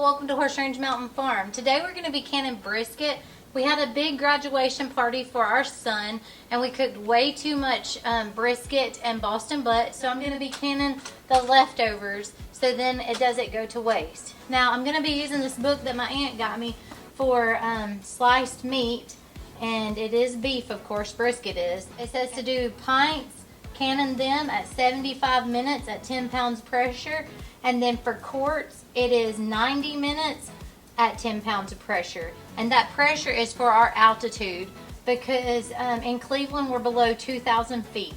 welcome to Horse Range Mountain Farm. Today we're going to be canning brisket. We had a big graduation party for our son and we cooked way too much brisket and Boston butt, so I'm going to be canning the leftovers so then it doesn't go to waste. Now I'm going to be using this book that my aunt got me for sliced meat, and it is beef, of course, brisket is. It says to do pints, canning them at 75 minutes at 10 pounds pressure, and then for quarts it is 90 minutes at 10 pounds of pressure. And that pressure is for our altitude because in Cleveland we're below 2,000 feet.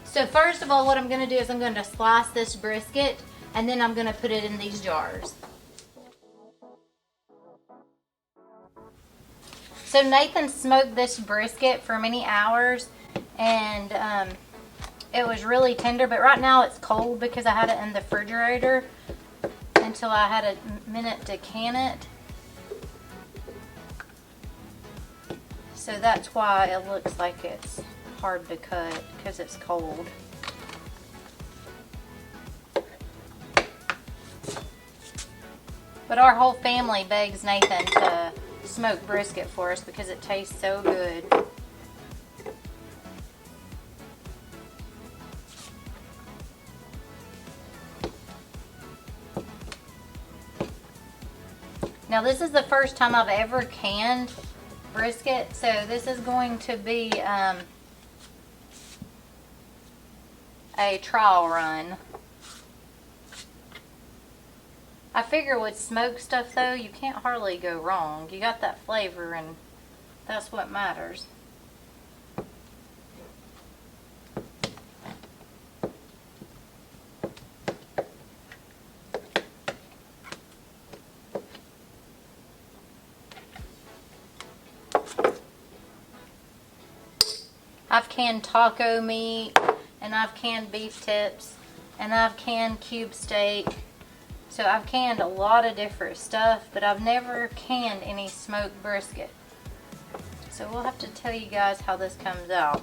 So first of all, what I'm going to do is I'm going to slice this brisket and then I'm going to put it in these jars. So Nathan smoked this brisket for many hours and it was really tender, but right now it's cold because I had it in the refrigerator until I had a minute to can it. So that's why it looks like it's hard to cut, because it's cold. But our whole family begs Nathan to smoke brisket for us because it tastes so good. Now this is the first time I've ever canned brisket, so this is going to be a trial run. I figure with smoked stuff though, you can't hardly go wrong. You got that flavor and that's what matters. I've canned taco meat, and I've canned beef tips, and I've canned cube steak. So I've canned a lot of different stuff, but I've never canned any smoked brisket. So we'll have to tell you guys how this comes out.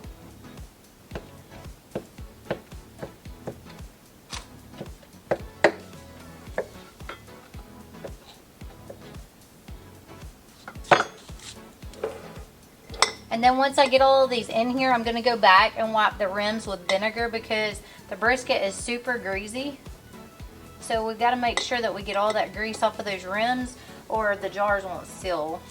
And then once I get all of these in here, I'm going to go back and wipe the rims with vinegar because the brisket is super greasy. So we've got to make sure that we get all that grease off of those rims or the jars won't seal.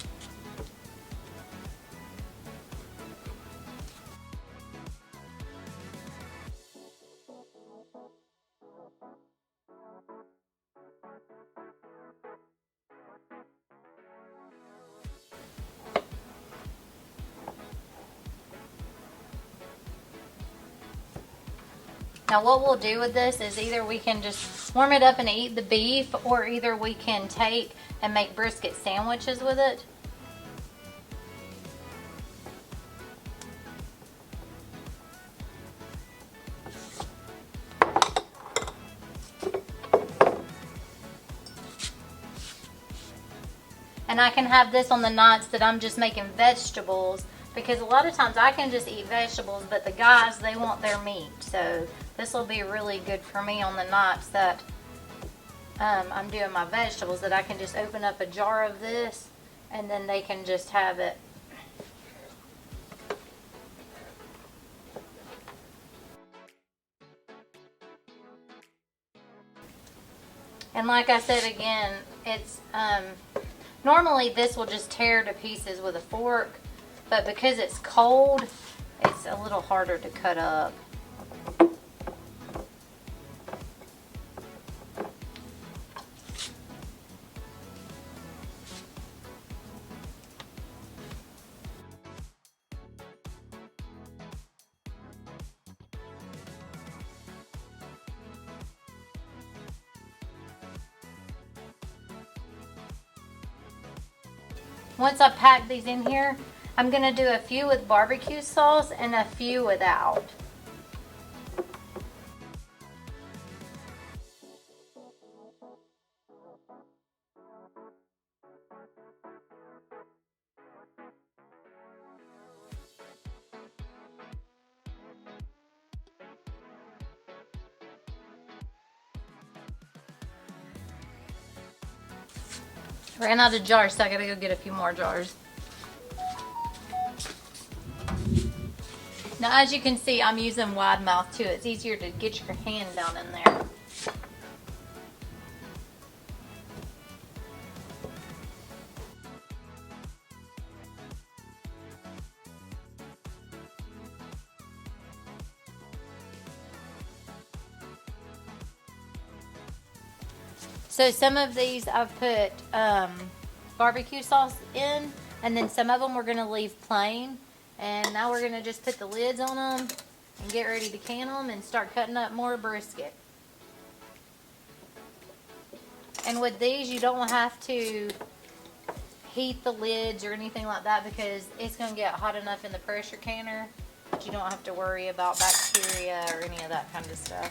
Now what we'll do with this is either we can just warm it up and eat the beef, or either we can take and make brisket sandwiches with it. And I can have this on the nights that I'm just making vegetables, because a lot of times I can just eat vegetables, but the guys, they want their meat. So this will be really good for me on the nights that I'm doing my vegetables, that I can just open up a jar of this and then they can just have it. And like I said again, it's normally this will just tear to pieces with a fork, but because it's cold, it's a little harder to cut up. Once I pack these in here, I'm going to do a few with barbecue sauce and a few without. Ran out of jars, so I gotta go get a few more jars. Now, as you can see, I'm using wide mouth too. It's easier to get your hand down in there. So some of these I've put barbecue sauce in, and then some of them we're gonna leave plain. And now we're gonna just put the lids on them and get ready to can them and start cutting up more brisket. And with these, you don't have to heat the lids or anything like that because it's gonna get hot enough in the pressure canner that you don't have to worry about bacteria or any of that kind of stuff.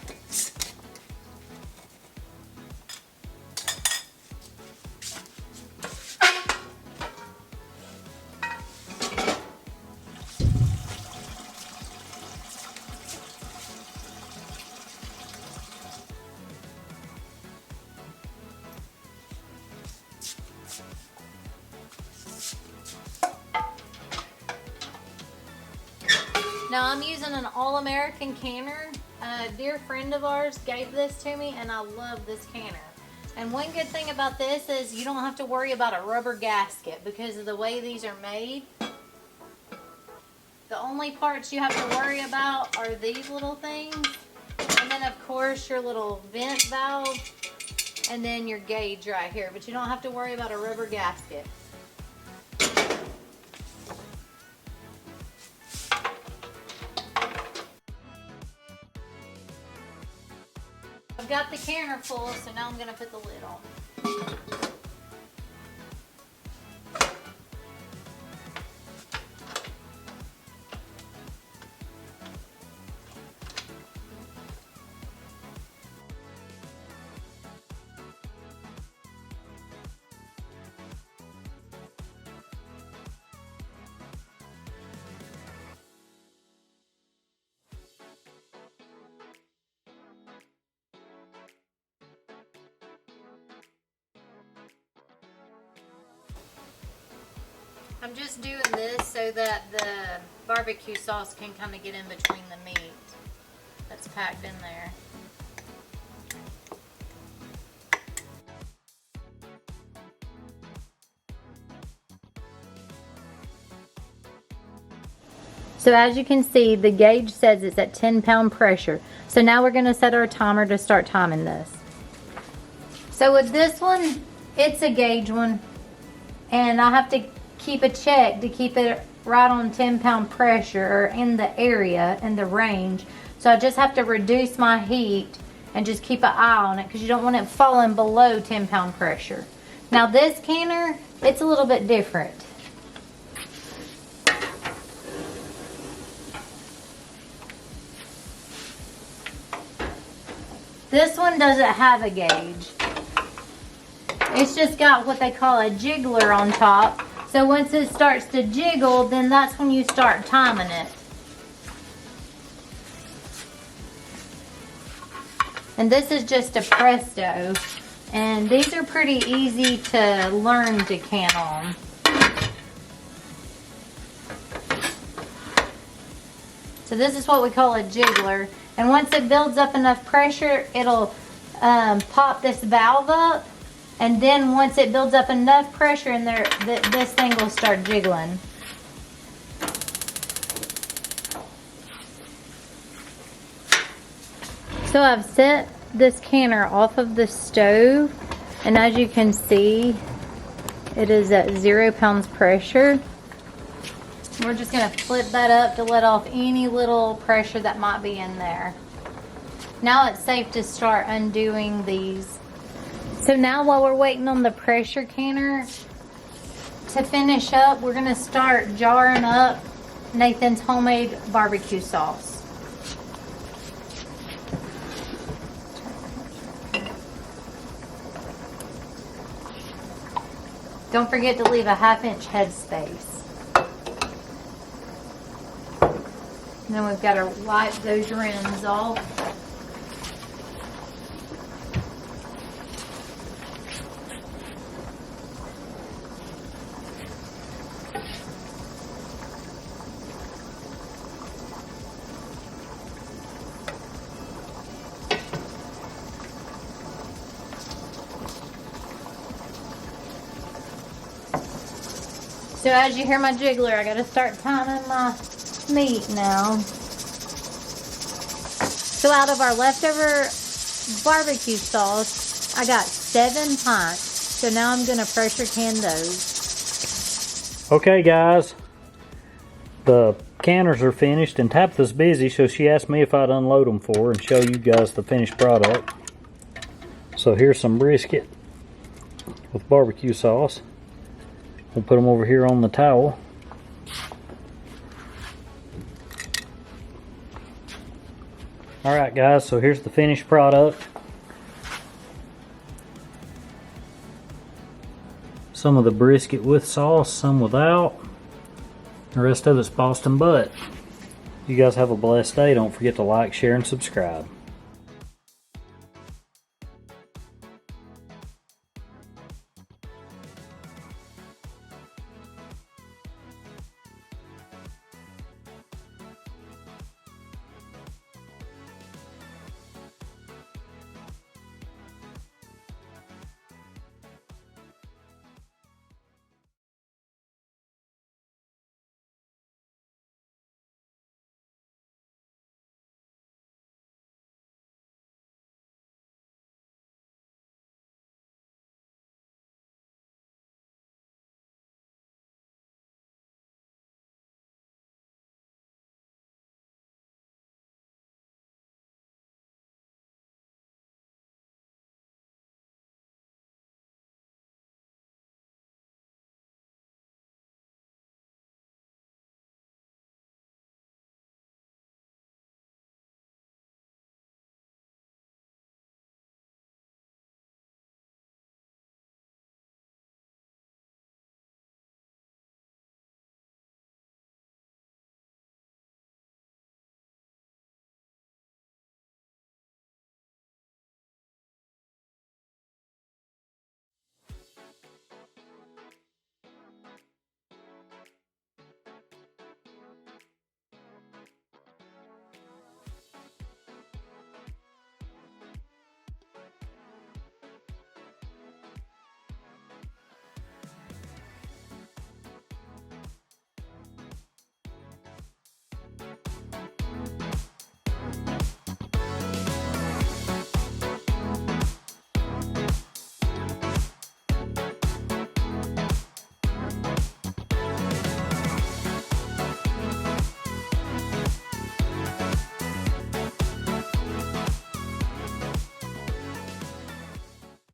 Now I'm using an All-American canner. A dear friend of ours gave this to me and I love this canner. And one good thing about this is you don't have to worry about a rubber gasket because of the way these are made. The only parts you have to worry about are these little things. And then of course your little vent valve and then your gauge right here. But you don't have to worry about a rubber gasket. I've got the canner full, so now I'm going to put the lid on. I'm just doing this so that the barbecue sauce can kind of get in between the meat that's packed in there. So as you can see, the gauge says it's at 10-pound pressure. So now we're going to set our timer to start timing this. So with this one, it's a gauge one, and I have to keep a check to keep it right on 10-pound pressure or in the area, in the range. So I just have to reduce my heat and just keep an eye on it because you don't want it falling below 10-pound pressure. Now this canner, it's a little bit different. This one doesn't have a gauge. It's just got what they call a jiggler on top. So once it starts to jiggle, then that's when you start timing it. And this is just a Presto. And these are pretty easy to learn to can on. So this is what we call a jiggler. And once it builds up enough pressure, it'll pop this valve up. And then once it builds up enough pressure in there, this thing will start jiggling. So I've set this canner off of the stove, and as you can see, it is at 0 pounds pressure. We're just going to flip that up to let off any little pressure that might be in there. Now it's safe to start undoing these. So now while we're waiting on the pressure canner to finish up, we're going to start jarring up Nathan's homemade barbecue sauce. Don't forget to leave a 1/2-inch head space. And then we've got to wipe those rims off. So as you hear my jiggler, I gotta start tying my meat now. So out of our leftover barbecue sauce, I got 7 pints. So now I'm gonna pressure can those. Okay guys, the canners are finished and Tabitha's busy, so she asked me if I'd unload them for her and show you guys the finished product. So here's some brisket with barbecue sauce. We'll put them over here on the towel. Alright guys, so here's the finished product. Some of the brisket with sauce, some without. The rest of it's Boston butt. You guys have a blessed day. Don't forget to like, share, and subscribe.